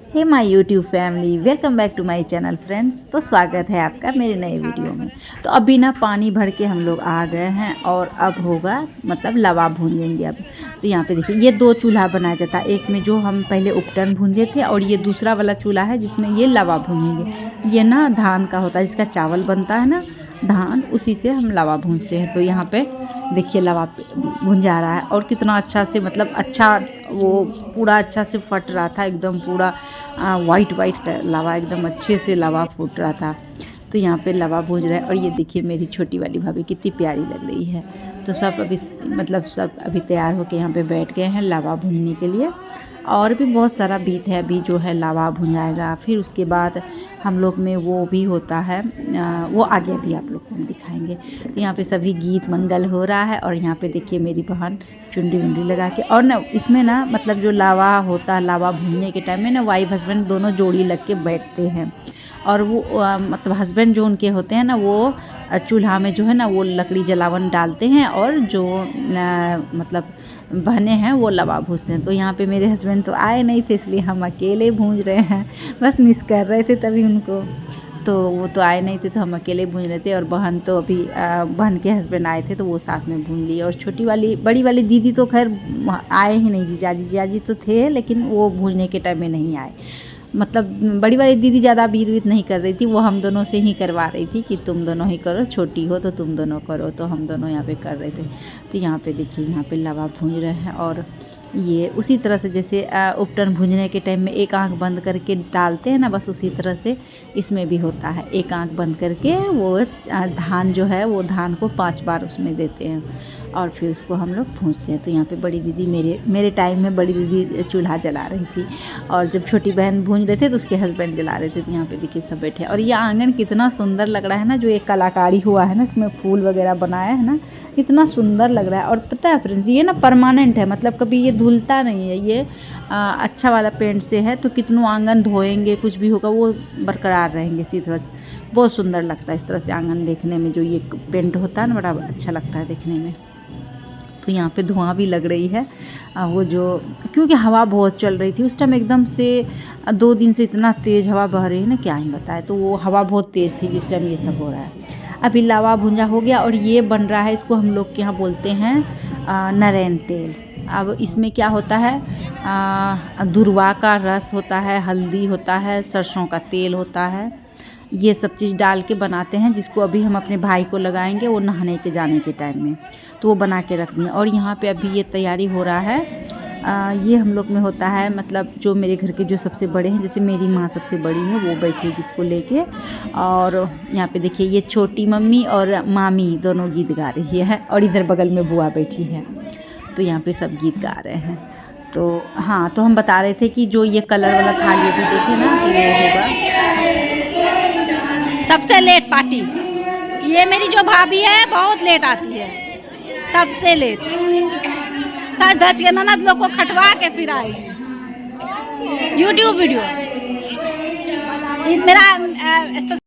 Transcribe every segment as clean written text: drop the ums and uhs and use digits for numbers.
Hey my YouTube family, welcome back to my channel friends. तो स्वागत है आपका मेरे नए वीडियो में। तो अभी ना पानी भर के हम लोग आ गए हैं और अब होगा मतलब लावा भूनेंगे अब। तो यहाँ पे देखिए ये दो चूल्हा बनाया जाता है, एक में जो हम पहले उपटन भूंजे थे और ये दूसरा वाला चूल्हा है जिसमें ये लावा भूनेंगे। ये ना धान का होता है, जिसका चावल बनता है ना धान, उसी से हम लावा भूनते हैं। तो यहाँ पे देखिए लावा भुन जा रहा है और कितना अच्छा से मतलब अच्छा वो पूरा अच्छा से फट रहा था, एकदम पूरा वाइट वाइट लावा, एकदम अच्छे से लावा फूट रहा था। तो यहाँ पे लावा भून रहा है और ये देखिए मेरी छोटी वाली भाभी कितनी प्यारी लग रही है। तो सब अभी मतलब सब अभी तैयार होके यहाँ पे बैठ गए हैं लावा भूनने के लिए। और भी बहुत सारा बीत है, अभी जो है लावा भुनाएगा, फिर उसके बाद हम लोग में वो भी होता है, वो आगे भी आप लोग को हम दिखाएंगे। तो यहाँ पे सभी गीत मंगल हो रहा है और यहाँ पे देखिए मेरी बहन चुंडी उंडी लगा के, और ना इसमें ना मतलब जो लावा होता है, लावा भूनने के टाइम में ना वाइफ हस्बैंड दोनों जोड़ी लग के बैठते हैं। और वो मतलब हस्बैंड जो उनके होते हैं ना, वो चूल्हा में जो है ना वो लकड़ी जलावन डालते हैं और जो मतलब बहने हैं वो लावा भूनते हैं। तो यहाँ पे मेरे हस्बैंड तो आए नहीं थे, इसलिए हम अकेले भून रहे हैं, बस मिस कर रहे थे तभी उनको। तो वो तो आए नहीं थे तो हम अकेले भून रहे थे, और बहन तो अभी बहन के हस्बैंड आए थे तो वो साथ में भून लिए। और छोटी वाली बड़ी वाली दीदी तो खैर आए ही नहीं, जीजाजी तो थे लेकिन वो भूनने के टाइम में नहीं आए। मतलब बड़ी वाली दीदी ज़्यादा बीत बीत नहीं कर रही थी, वो हम दोनों से ही करवा रही थी कि तुम दोनों ही करो, छोटी हो तो तुम दोनों करो। तो हम दोनों यहाँ पे कर रहे थे। तो यहाँ पे देखिए यहाँ पे लावा भून रहे हैं और ये उसी तरह से जैसे उपटन भूनने के टाइम में एक आंख बंद करके डालते हैं ना, बस उसी तरह से इसमें भी होता है। एक आंख बंद करके वो धान जो है वो धान को 5 बार उसमें देते हैं और फिर उसको हम लोग भूनते हैं। तो यहाँ पे बड़ी दीदी मेरे टाइम में बड़ी दीदी चूल्हा जला रही थी, और जब छोटी बहन भून रहे थे तो उसके हस्बैंड जला रहे थे। तो यहाँ पे देखिए सब बैठे, और ये आंगन कितना सुंदर लग रहा है ना, जो एक कलाकारी हुआ है ना, इसमें फूल वगैरह बनाया है ना, कितना सुंदर लग रहा है। और पता है फ्रेंड्स, ये ना परमानेंट है, मतलब कभी ये धुलता नहीं है, ये अच्छा वाला पेंट से है। तो कितनों आंगन धोएंगे कुछ भी होगा वो बरकरार रहेंगे इसी तरह से। बहुत सुंदर लगता है इस तरह से आंगन देखने में, जो ये पेंट होता है ना, बड़ा अच्छा लगता है देखने में। तो यहाँ पे धुआं भी लग रही है, वो जो क्योंकि हवा बहुत चल रही थी उस टाइम, एकदम से 2 दिन से इतना तेज़ हवा बह रही है ना, क्या ही बताए। तो वो हवा बहुत तेज़ थी जिस टाइम ये सब हो रहा है। अभी लावा भुंजा हो गया और ये बन रहा है, इसको हम लोग के यहाँ बोलते हैं नरेन तेल। अब इसमें क्या होता है, दुर्वा का रस होता है, हल्दी होता है, सरसों का तेल होता है, ये सब चीज़ डाल के बनाते हैं, जिसको अभी हम अपने भाई को लगाएंगे वो नहाने के जाने के टाइम में। तो वो बना के रख दिए। और यहाँ पे अभी ये तैयारी हो रहा है, ये हम लोग में होता है, मतलब जो मेरे घर के जो सबसे बड़े हैं, जैसे मेरी माँ सबसे बड़ी है, वो बैठी है इसको लेके। और यहाँ पे देखिए ये छोटी मम्मी और मामी दोनों गीत गा रही है, और इधर बगल में बुआ बैठी है। तो यहाँ पे सब गीत गा रहे हैं। तो हाँ, तो हम बता रहे थे कि जो ये कलर वाला थाली भी देखे ना, तो ये होगा सबसे लेट पार्टी। ये मेरी जो भाभी है बहुत लेट आती है, सबसे लेट। सच धज के ननद लोग को खटवा के फिर आएगी यूट्यूब वीडियो मेरा।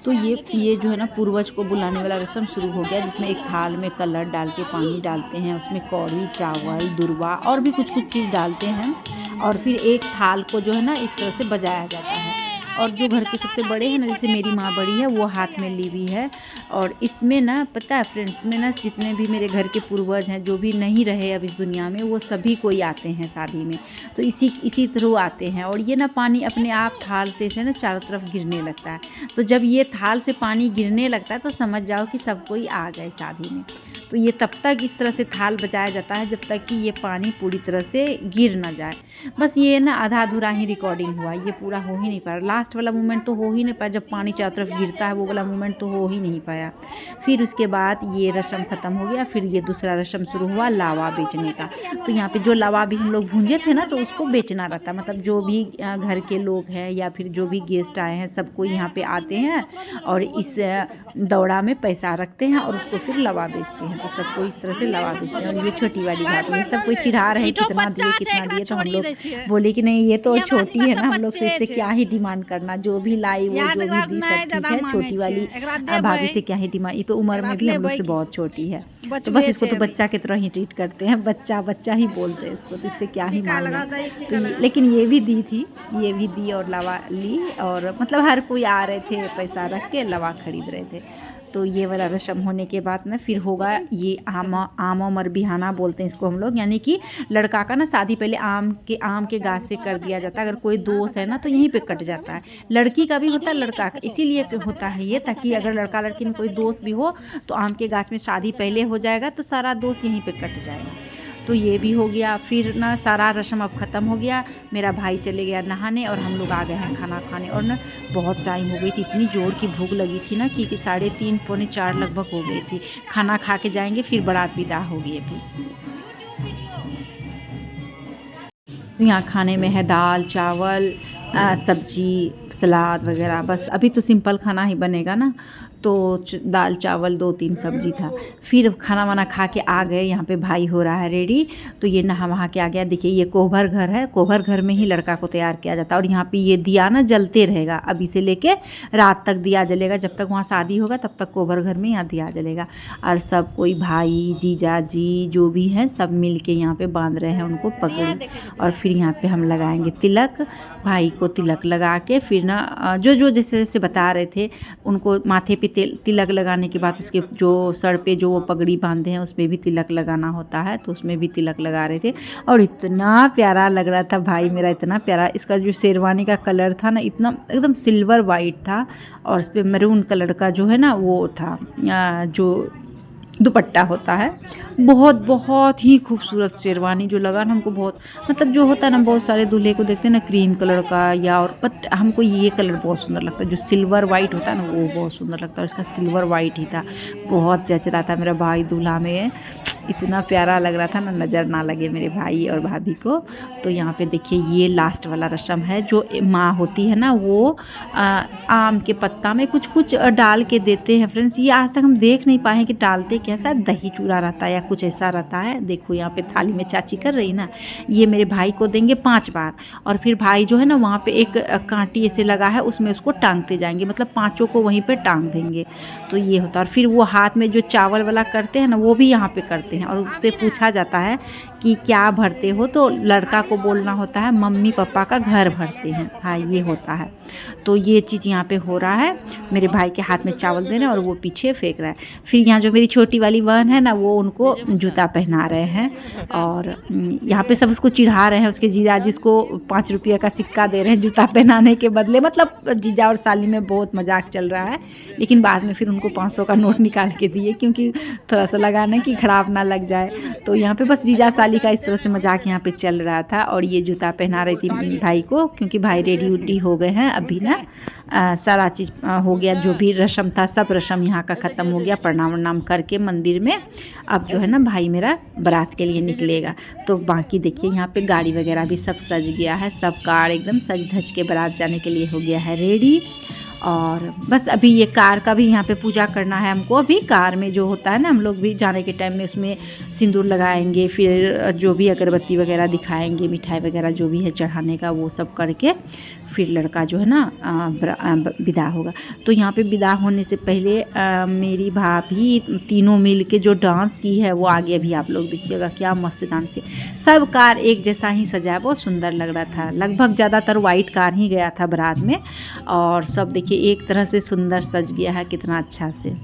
तो ये जो है ना पूर्वज को बुलाने वाला रस्म शुरू हो गया, जिसमें एक थाल में कलर डाल के पानी डालते हैं, उसमें कौड़ी, चावल, दुर्वा और भी कुछ चीज़ डालते हैं, और फिर एक थाल को जो है ना इस तरह से बजाया जाता है। और जो घर के सबसे बड़े हैं ना, जैसे मेरी माँ बड़ी है, वो हाथ में ली हुई है। और इसमें ना पता है फ्रेंड्स, इसमें ना जितने भी मेरे घर के पूर्वज हैं, जो भी नहीं रहे अब इस दुनिया में, वो सभी कोई आते हैं शादी में। तो इसी थ्रू आते हैं। और ये ना पानी अपने आप थाल से ना चारों तरफ गिरने लगता है। तो जब ये थाल से पानी गिरने लगता है तो समझ जाओ कि सब कोई आ गए शादी में। तो ये तब तक इस तरह से थाल बजाया जाता है जब तक कि ये पानी पूरी तरह से गिर ना जाए। बस ये ना आधा अधूरा ही रिकॉर्डिंग हुआ, ये पूरा हो ही नहीं पाया। लास्ट वाला मोमेंट तो हो ही नहीं पाया, जब पानी चारों तरफ गिरता है वो वाला मोमेंट तो हो ही नहीं पाया। फिर उसके बाद ये रस्म ख़त्म हो गया, फिर ये दूसरा रस्म शुरू हुआ लावा बेचने का। तो यहाँ पे जो लावा भी हम लोग भूंजे थे ना, तो उसको बेचना रहता, मतलब जो भी घर के लोग हैं या फिर जो भी गेस्ट आए हैं, सबको यहाँ पे आते हैं और इस दौड़ा में पैसा रखते हैं और उसको फिर लावा बेचते हैं। तो सबको इस तरह से लावा बेचते हैं। और ये छोटी वाली बात है, सब कोई चिढ़ा रहे कितना दिए, तो हम लोग बोले कि नहीं ये तो छोटी है ना, हम लोग से इससे क्या ही डिमांड करना, जो भी लाई वो यहाँ जो से भी रात दी में सब ठीक ज्यादा है। मांगे छोटी छे, वाली एकरा देबै, भाभी से क्या है डिमांड, ये तो उम्र में भी हम लोग से बहुत छोटी है, तो बस बचबे इसको छे तो अभी। बच्चा की तरह ही ट्रीट करते हैं, बच्चा बच्चा ही बोलते हैं इसको, तो इससे क्या ही टीका लगा मांगे। दे, तो टीका लगा। लेकिन ये भी दी थी, ये भी दी और लवा ली, और मतलब हर कोई आ रहे थे पैसा रख के लवा खरीद रहे थे। तो ये वाला रस्म होने के बाद ना फिर होगा ये आम मर बिहाना बोलते हैं इसको हम लोग, यानी कि लड़का का ना शादी पहले आम के गाछ से कर दिया जाता है। अगर कोई दोस्त है ना तो यहीं पे कट जाता है। लड़की का भी होता है, लड़का का, इसीलिए होता है ये, ताकि अगर लड़का लड़की में कोई दोस्त भी हो तो आम के गाछ में शादी पहले हो जाएगा तो सारा दोस्त यहीं पे कट जाएगा। तो ये भी हो गया। फिर ना सारा रस्म अब ख़त्म हो गया, मेरा भाई चले गया नहाने और हम लोग आ गए हैं खाना खाने। और ना बहुत टाइम हो गई थी, इतनी जोर की भूख लगी थी ना कि 3:30 पौने 4 लगभग हो गई थी। खाना खा के जाएंगे फिर बारात विदा होगी। अभी यहाँ खाने में है दाल चावल सब्जी सलाद वगैरह, बस अभी तो सिंपल खाना ही बनेगा ना, तो दाल चावल 2-3 सब्जी था। फिर खाना वाना खा के आ गए, यहाँ पे भाई हो रहा है रेडी। तो ये नहा वहा के आ गया। देखिए ये कोहबर घर है, कोहबर घर में ही लड़का को तैयार किया जाता है। और यहाँ पे ये दिया ना जलते रहेगा, अभी से लेके रात तक दिया जलेगा, जब तक वहाँ शादी होगा तब तक कोहबर घर में यहाँ दिया जलेगा। और सब कोई भाई जीजा जी जो भी हैं सब मिल के यहाँ पे बांध रहे हैं उनको पगड़ी। और फिर यहाँ पे हम लगाएंगे तिलक, भाई को तिलक लगा के फिर ना जो जो जैसे जैसे बता रहे थे उनको माथे पे तिलक लगाने के बाद उसके जो सर पे जो वो पगड़ी बांधे हैं उसमें भी तिलक लगाना होता है, तो उसमें भी तिलक लगा रहे थे। और इतना प्यारा लग रहा था भाई मेरा, इतना प्यारा। इसका जो शेरवानी का कलर था ना इतना एकदम सिल्वर वाइट था, और उस पर मैरून कलर का जो है ना वो था जो दुपट्टा होता है। बहुत बहुत ही खूबसूरत शेरवानी जो लगा ना हमको, बहुत मतलब जो होता है ना बहुत सारे दूल्हे को देखते हैं ना क्रीम कलर का या और, बट हमको ये कलर बहुत सुंदर लगता है, जो सिल्वर वाइट होता है ना वो बहुत सुंदर लगता है। और इसका सिल्वर वाइट ही था, बहुत जच रहा था मेरा भाई दूल्हा में, इतना प्यारा लग रहा था ना, नज़र ना लगे मेरे भाई और भाभी को। तो यहाँ पे देखिए ये लास्ट वाला रस्म है, जो माँ होती है ना वो आम के पत्ता में कुछ कुछ डाल के देते हैं फ्रेंड्स। ये आज तक हम देख नहीं पाए कि डालते कैसा, दही चूड़ा रहता है या कुछ ऐसा रहता है। देखो यहाँ पे थाली में चाची कर रही ना, ये मेरे भाई को देंगे 5 बार, और फिर भाई जो है ना वहाँ पे एक कांटी ऐसे लगा है उसमें उसको टांगते जाएंगे, मतलब 5 को वहीं पे टांग देंगे। तो ये होता है। और फिर वो हाथ में जो चावल वाला करते हैं ना वो भी यहाँ पे करते हैं, और उससे पूछा जाता है कि क्या भरते हो, तो लड़का को बोलना होता है मम्मी पापा का घर भरते हैं। हाँ ये होता है। तो ये चीज़ यहाँ पे हो रहा है, मेरे भाई के हाथ में चावल दे रहे हैं और वो पीछे फेंक रहा है। फिर यहाँ जो मेरी छोटी वाली बहन है ना वो उनको जूता पहना रहे हैं, और यहाँ पे सब उसको चिढ़ा रहे हैं, उसके जीजा जिसको 5 रुपये का सिक्का दे रहे हैं जूता पहनाने के बदले। मतलब जीजा और साली में बहुत मजाक चल रहा है, लेकिन बाद में फिर उनको 500 का नोट निकाल के दिए, क्योंकि थोड़ा सा लगाना कि खराब ना लग जाए। तो यहाँ पे बस जीजा साली का इस तरह से मजाक यहाँ पे चल रहा था। और ये जूता पहना रही थी भाई को, क्योंकि भाई रेडी उडी हो गए हैं अभी ना, सारा चीज़ हो गया, जो भी रस्म था सब रस्म यहाँ का ख़त्म हो गया। प्रणाम वनाम करके मंदिर में अब जो है ना भाई मेरा बारात के लिए निकलेगा। तो बाकी देखिए यहाँ पे गाड़ी वगैरह भी सब सज गया है, सब कार एकदम सज धज के बारात जाने के लिए हो गया है रेडी। और बस अभी ये कार का भी यहाँ पे पूजा करना है हमको। अभी कार में जो होता है ना, हम लोग भी जाने के टाइम में उसमें सिंदूर लगाएंगे, फिर जो भी अगरबत्ती वगैरह दिखाएंगे, मिठाई वगैरह जो भी है चढ़ाने का वो सब करके फिर लड़का जो है ना विदा होगा। तो यहाँ पे विदा होने से पहले मेरी भाभी तीनों मिल के जो डांस की है वो आगे अभी आप लोग देखिएगा, क्या मस्त डांस है। सब कार एक जैसा ही सजा, बहुत सुंदर लग रहा था। लगभग ज़्यादातर वाइट कार ही गया था बारात में, और सब देखिए एक तरह से सुंदर सज गया है कितना अच्छा से।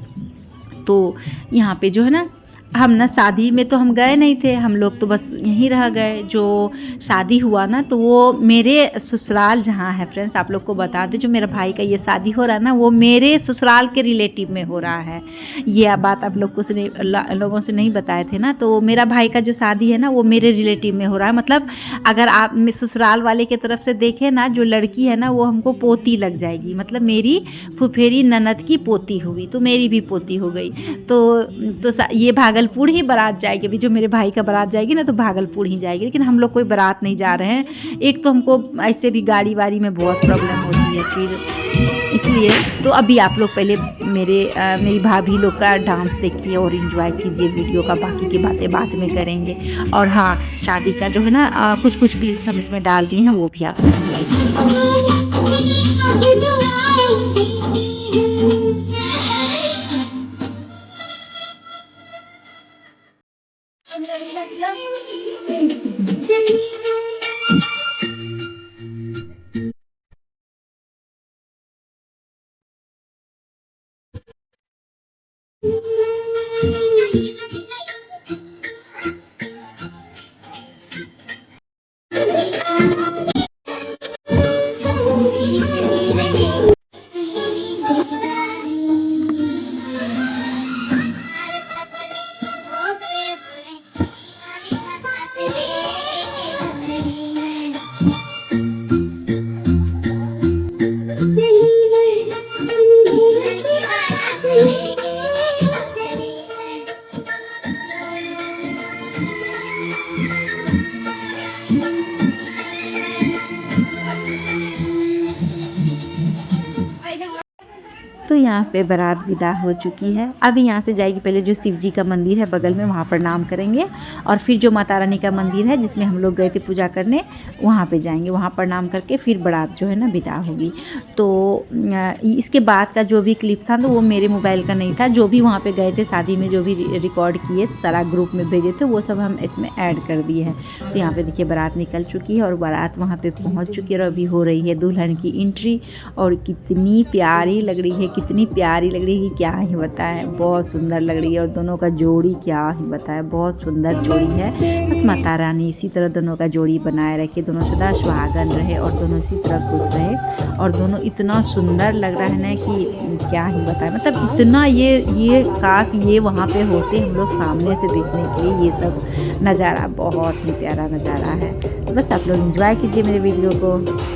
तो यहाँ पे जो है ना हम ना शादी में तो हम गए नहीं थे, हम लोग तो बस यहीं रह गए। जो शादी हुआ ना तो वो मेरे ससुराल जहाँ है फ्रेंड्स, आप लोग को बता दें जो मेरा भाई का ये शादी हो रहा है ना वो मेरे ससुराल के रिलेटिव में हो रहा है। ये बात आप लोग को लोगों से नहीं बताए थे ना। तो मेरा भाई का जो शादी है ना वो मेरे रिलेटिव में हो रहा है। मतलब अगर आप ससुराल वाले की तरफ से देखें ना, जो लड़की है ना वो हमको पोती लग जाएगी, मतलब मेरी फुफेरी ननद की पोती हुई तो मेरी भी पोती हो गई। तो ये भागलपुर ही बारात जाएगी। अभी जो मेरे भाई का बारात जाएगी ना तो भागलपुर ही जाएगी, लेकिन हम लोग कोई बारात नहीं जा रहे हैं। एक तो हमको ऐसे भी गाड़ी वाड़ी में बहुत प्रॉब्लम होती है, फिर इसलिए तो अभी आप लोग पहले मेरी भाभी लोग का डांस देखिए और एंजॉय कीजिए वीडियो का, बाकी की बातें बाद में करेंगे। और हाँ, शादी का जो है ना कुछ क्लिप्स हम इसमें डाल दिए हैं, वो भी आप एंजॉय कीजिए। तो यहाँ पे बारात विदा हो चुकी है। अभी यहाँ से जाएगी, पहले जो शिव जी का मंदिर है बगल में वहाँ प्रणाम करेंगे और फिर जो माता रानी का मंदिर है जिसमें हम लोग गए थे पूजा करने, वहाँ पे जाएंगे, वहाँ प्रणाम करके फिर बारात जो है ना विदा होगी। तो इसके बाद का जो भी क्लिप था तो वो मेरे मोबाइल का नहीं था, जो भी वहाँ पे गए थे शादी में जो भी रिकॉर्ड किए सारा ग्रुप में भेजे थे वो सब हम इसमें ऐड कर दिए हैं। तो यहाँ पे देखिए बारात निकल चुकी है और बारात वहाँ पे पहुँच चुकी है और अभी हो रही है दुल्हन की एंट्री। और कितनी प्यारी लग रही है, कितनी प्यारी लग रही है कि क्या ही बताएं, बहुत सुंदर लग रही है। और दोनों का जोड़ी क्या ही बताएं, बहुत सुंदर जोड़ी है। बस माता रानी इसी तरह दोनों का जोड़ी बनाए रखे, दोनों सदा सुहागन रहे और दोनों इसी तरह खुश रहे। और दोनों इतना सुंदर लग रहा है ना कि क्या ही बताएं, मतलब इतना ये काश ये वहाँ पे होते हम लोग सामने से देखने के लिए। ये सब नज़ारा बहुत ही प्यारा नज़ारा है। बस आप लोग एंजॉय कीजिए मेरे वीडियो को।